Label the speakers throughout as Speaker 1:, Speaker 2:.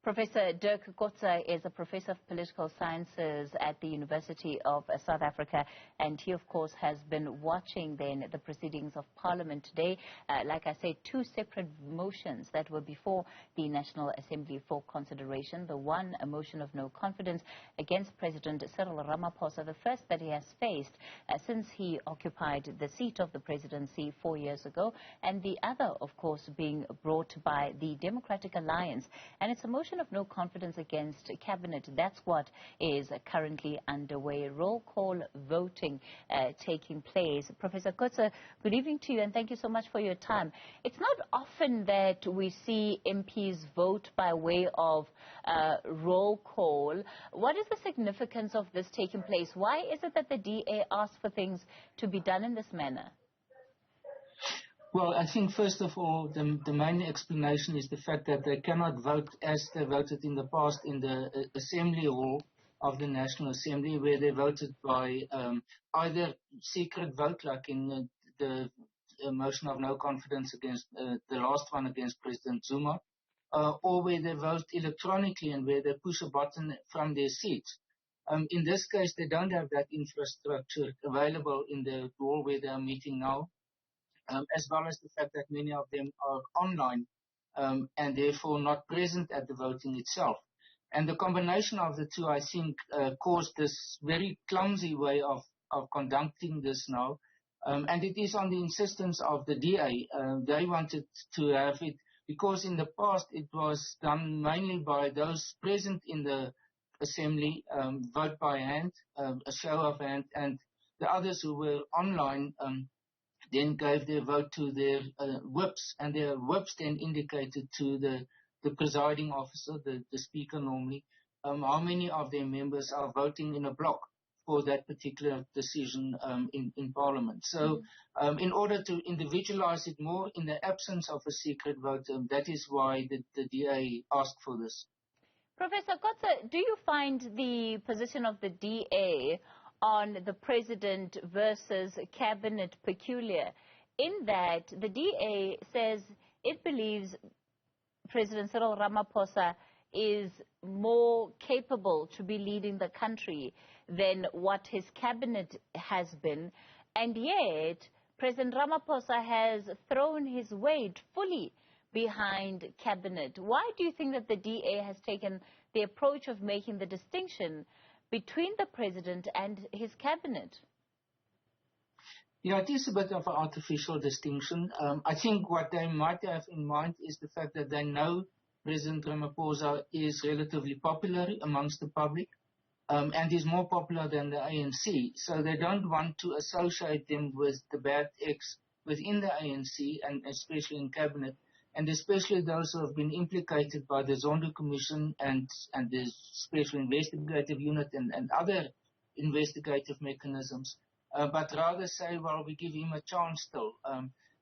Speaker 1: Professor Dirk Kotze is a professor of political sciences at the University of South Africa, and he, of course, has been watching then the proceedings of Parliament today. Like I said, two separate motions that were before the National Assembly for consideration. The one, a motion of no confidence against President Cyril Ramaphosa, the first that he has faced since he occupied the seat of the presidency 4 years ago, and the other, of course, being brought by the Democratic Alliance. And it's a motion of no confidence against cabinet. That's what is currently underway. Roll call voting taking place. Professor Kotze, good evening to you, and thank you so much for your time. It's not often that we see MPs vote by way of roll call. What is the significance of this taking place? Why is it that the DA asked for things to be done in this manner?
Speaker 2: Well, I think first of all, the main explanation is the fact that they cannot vote as they voted in the past in the Assembly Hall of the National Assembly, where they voted by either secret vote, like in the motion of no confidence against the last one against President Zuma, or where they vote electronically and where they push a button from their seats. In this case, they don't have that infrastructure available in the hall where they are meeting now. As well as the fact that many of them are online and therefore not present at the voting itself. And the combination of the two, I think, caused this very clumsy way of conducting this now. And it is on the insistence of the DA. They wanted to have it, because in the past it was done mainly by those present in the assembly, vote by hand, a show of hand, and the others who were online then gave their vote to their whips, and their whips then indicated to the presiding officer, the speaker normally, how many of their members are voting in a block for that particular decision in Parliament. So in order to individualize it more in the absence of a secret vote, that is why the DA asked for this.
Speaker 1: Professor Kotze, do you find the position of the DA on the president versus cabinet peculiar, in that the DA says it believes President Cyril Ramaphosa is more capable to be leading the country than what his cabinet has been, and yet President Ramaphosa has thrown his weight fully behind cabinet? Why do you think that the DA has taken the approach of making the distinction between the president and his cabinet?
Speaker 2: Yeah, it is a bit of an artificial distinction. I think what they might have in mind is the fact that they know President Ramaphosa is relatively popular amongst the public and is more popular than the ANC. So they don't want to associate them with the bad eggs within the ANC and especially in cabinet, and especially those who have been implicated by the Zondo Commission and the Special Investigative Unit and other investigative mechanisms, but rather say, well, we give him a chance still.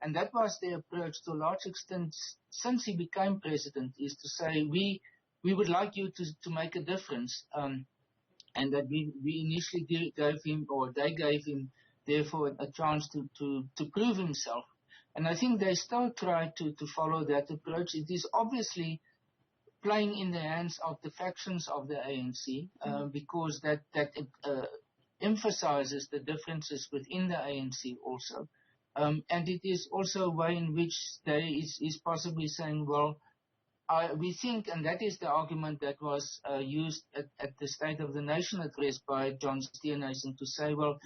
Speaker 2: And that was their approach to a large extent since he became president, is to say, we would like you to make a difference, and that we initially gave him, or they gave him, therefore, a chance to prove himself. And I think they still try to follow that approach. It is obviously playing in the hands of the factions of the ANC, because that emphasizes the differences within the ANC also. And it is also a way in which they is possibly saying, well, we think, and that is the argument that was used at the State of the Nation address by John Steenhuisen, to say, well,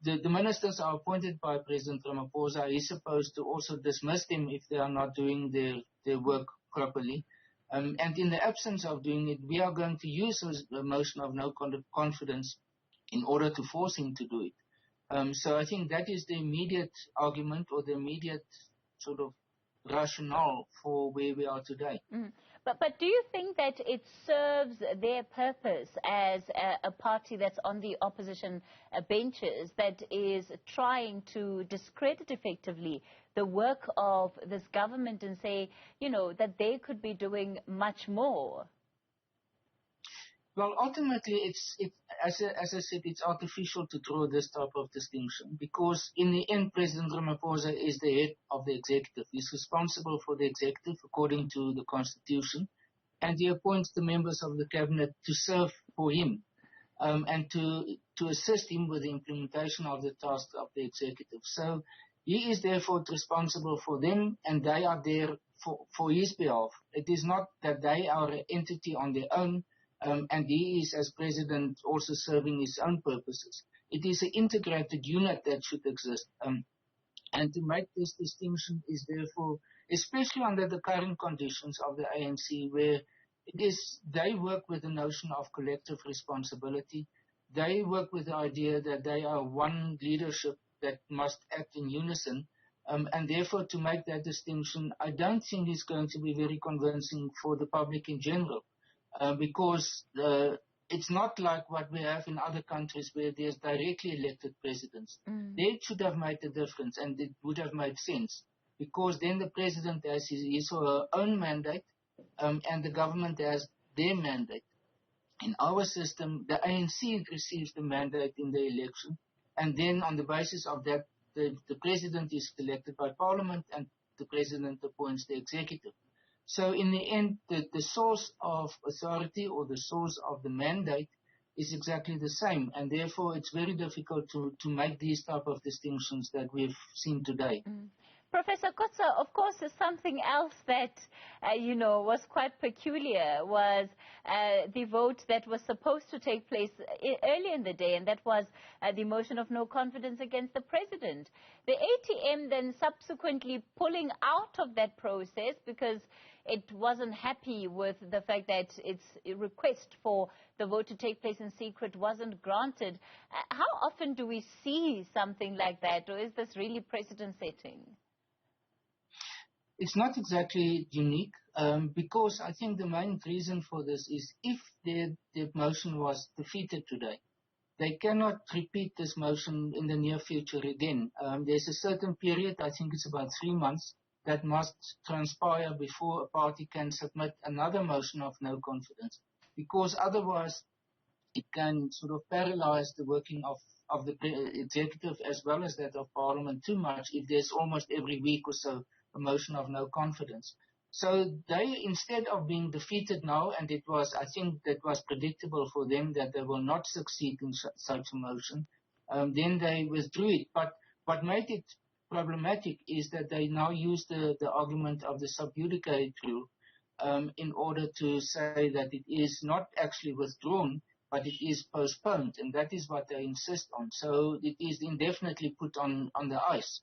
Speaker 2: the ministers are appointed by President Ramaphosa. He's supposed to also dismiss them if they are not doing their work properly. And in the absence of doing it, we are going to use a motion of no confidence in order to force him to do it. So I think that is the immediate argument, or the immediate sort of rationale for where we are today.
Speaker 1: But do you think that it serves their purpose as a party that's on the opposition benches, that is trying to discredit effectively the work of this government and say, you know, that they could be doing much more?
Speaker 2: Well, ultimately, as I said, it's artificial to draw this type of distinction, because in the end, President Ramaphosa is the head of the executive. He's responsible for the executive according to the Constitution, and he appoints the members of the cabinet to serve for him and to assist him with the implementation of the tasks of the executive. So he is therefore responsible for them, and they are there for his behalf. It is not that they are an entity on their own, and he is, as president, also serving his own purposes. It is an integrated unit that should exist. And to make this distinction is therefore, especially under the current conditions of the ANC, where they work with the notion of collective responsibility. They work with the idea that they are one leadership that must act in unison. And therefore, to make that distinction, I don't think is going to be very convincing for the public in general, because it's not like what we have in other countries where there's directly elected presidents. They should have made a difference, and it would have made sense, because then the president has his or her own mandate, and the government has their mandate. In our system, the ANC receives the mandate in the election, and then on the basis of that, the president is elected by parliament, and the president appoints the executive. So in the end, the source of authority or the source of the mandate is exactly the same, and therefore it's very difficult to make these type of distinctions that we've seen today.
Speaker 1: Professor Kotze, of course, something else that, was quite peculiar was the vote that was supposed to take place earlier in the day, and that was the motion of no confidence against the president. The ATM then subsequently pulling out of that process because it wasn't happy with the fact that its request for the vote to take place in secret wasn't granted. How often do we see something like that, or is this really precedent-setting?
Speaker 2: It's not exactly unique, because I think the main reason for this is if the motion was defeated today, they cannot repeat this motion in the near future again. There's a certain period, I think it's about 3 months, that must transpire before a party can submit another motion of no confidence, because otherwise it can sort of paralyze the working of the executive as well as that of parliament too much if there's almost every week or so a motion of no confidence. So they, instead of being defeated now, and I think that was predictable for them that they will not succeed in such a motion, then they withdrew it. But what made it problematic is that they now use the argument of the sub judice rule in order to say that it is not actually withdrawn, but it is postponed, and that is what they insist on. So it is indefinitely put on the ice.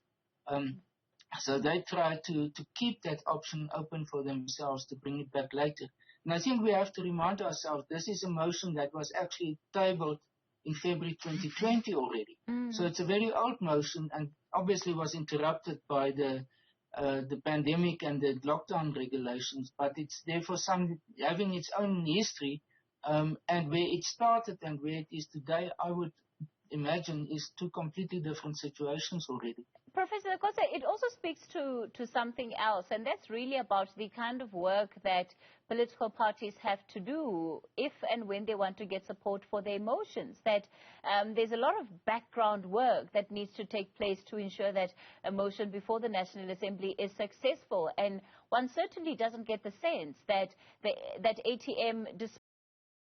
Speaker 2: So they try to keep that option open for themselves to bring it back later. And I think we have to remind ourselves this is a motion that was actually tabled in February 2020 already. So it's a very old motion and obviously was interrupted by the pandemic and the lockdown regulations, but it's therefore having its own history, and where it started and where it is today, I would imagine is two completely different situations already.
Speaker 1: Professor Kotze, it also speaks to something else, and that's really about the kind of work that political parties have to do if and when they want to get support for their motions, that there's a lot of background work that needs to take place to ensure that a motion before the National Assembly is successful. And one certainly doesn't get the sense that that ATM, despite